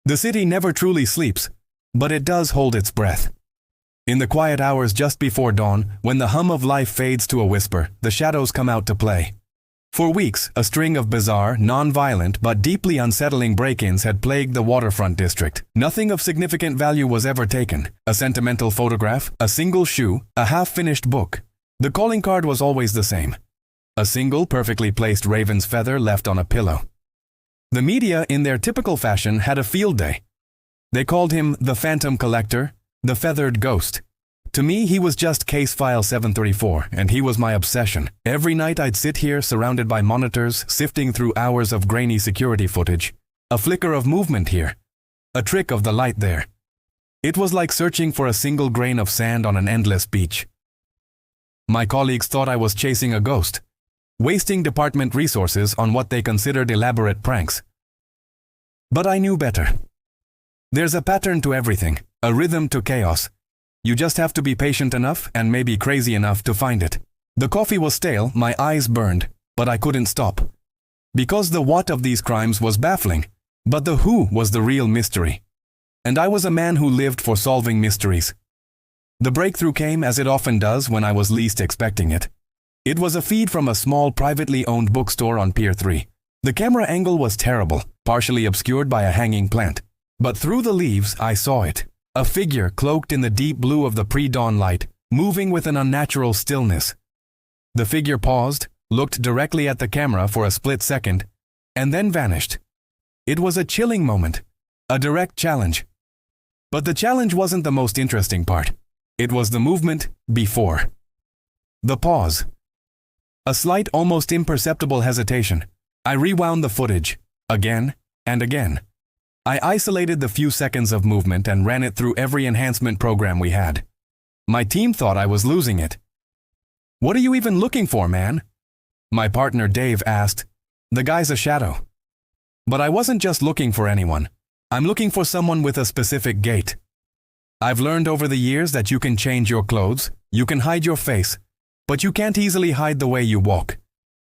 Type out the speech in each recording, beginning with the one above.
The city never truly sleeps, but it does hold its breath. In the quiet hours just before dawn, when the hum of life fades to a whisper, the shadows come out to play. For weeks, a string of bizarre, non-violent but deeply unsettling break-ins had plagued the waterfront district. Nothing of significant value was ever taken. A sentimental photograph, a single shoe, a half-finished book. The calling card was always the same. A single, perfectly placed raven's feather left on a pillow. The media, in their typical fashion, had a field day. They called him the Phantom Collector, the Feathered Ghost. To me, he was just Case File 734, and he was my obsession. Every night I'd sit here, surrounded by monitors, sifting through hours of grainy security footage. A flicker of movement here. A trick of the light there. It was like searching for a single grain of sand on an endless beach. My colleagues thought I was chasing a ghost, wasting department resources on what they considered elaborate pranks. But I knew better. There's a pattern to everything, a rhythm to chaos. You just have to be patient enough and maybe crazy enough to find it. The coffee was stale, my eyes burned, but I couldn't stop. Because the what of these crimes was baffling, but the who was the real mystery. And I was a man who lived for solving mysteries. The breakthrough came, as it often does, when I was least expecting it. It was a feed from a small privately owned bookstore on Pier 3. The camera angle was terrible, partially obscured by a hanging plant. But through the leaves, I saw it. A figure cloaked in the deep blue of the pre-dawn light, moving with an unnatural stillness. The figure paused, looked directly at the camera for a split second, and then vanished. It was a chilling moment, a direct challenge. But the challenge wasn't the most interesting part. It was the movement before. The pause. A slight, almost imperceptible hesitation. I rewound the footage, again and again. I isolated the few seconds of movement and ran it through every enhancement program we had. My team thought I was losing it. "What are you even looking for, man?" My partner Dave asked. "The guy's a shadow." But I wasn't just looking for anyone. I'm looking for someone with a specific gait. I've learned over the years that you can change your clothes, you can hide your face, but you can't easily hide the way you walk.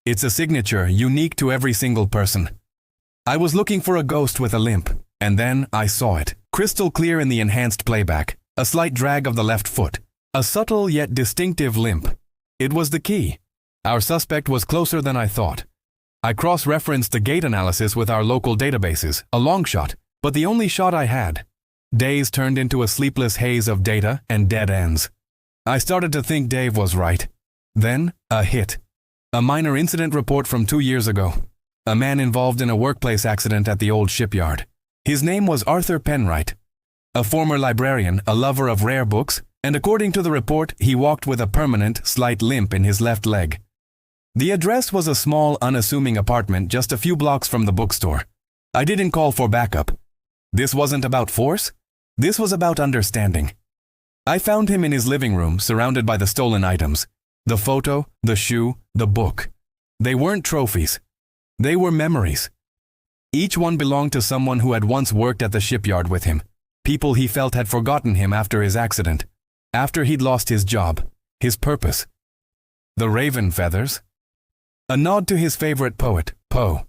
It's a signature unique to every single person. I was looking for a ghost with a limp, and then I saw it, crystal clear in the enhanced playback, a slight drag of the left foot, a subtle yet distinctive limp. It was the key. Our suspect was closer than I thought. I cross-referenced the gait analysis with our local databases, a long shot, but the only shot I had. Days turned into a sleepless haze of data and dead ends. I started to think Dave was right. Then, a hit. A minor incident report from 2 years ago. A man involved in a workplace accident at the old shipyard. His name was Arthur Penwright. A former librarian, a lover of rare books, and according to the report, he walked with a permanent, slight limp in his left leg. The address was a small, unassuming apartment just a few blocks from the bookstore. I didn't call for backup. This wasn't about force. This was about understanding. I found him in his living room, surrounded by the stolen items. The photo, the shoe, the book. They weren't trophies. They were memories. Each one belonged to someone who had once worked at the shipyard with him. People he felt had forgotten him after his accident. After he'd lost his job, his purpose. The raven feathers. A nod to his favorite poet, Poe.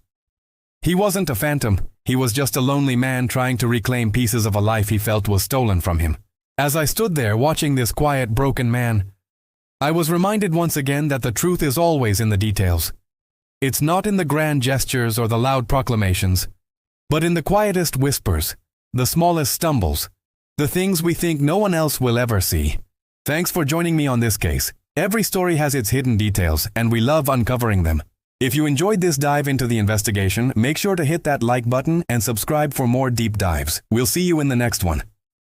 He wasn't a phantom. He was just a lonely man trying to reclaim pieces of a life he felt was stolen from him. As I stood there watching this quiet, broken man, I was reminded once again that the truth is always in the details. It's not in the grand gestures or the loud proclamations, but in the quietest whispers, the smallest stumbles, the things we think no one else will ever see. Thanks for joining me on this case. Every story has its hidden details, and we love uncovering them. If you enjoyed this dive into the investigation, make sure to hit that like button and subscribe for more deep dives. We'll see you in the next one.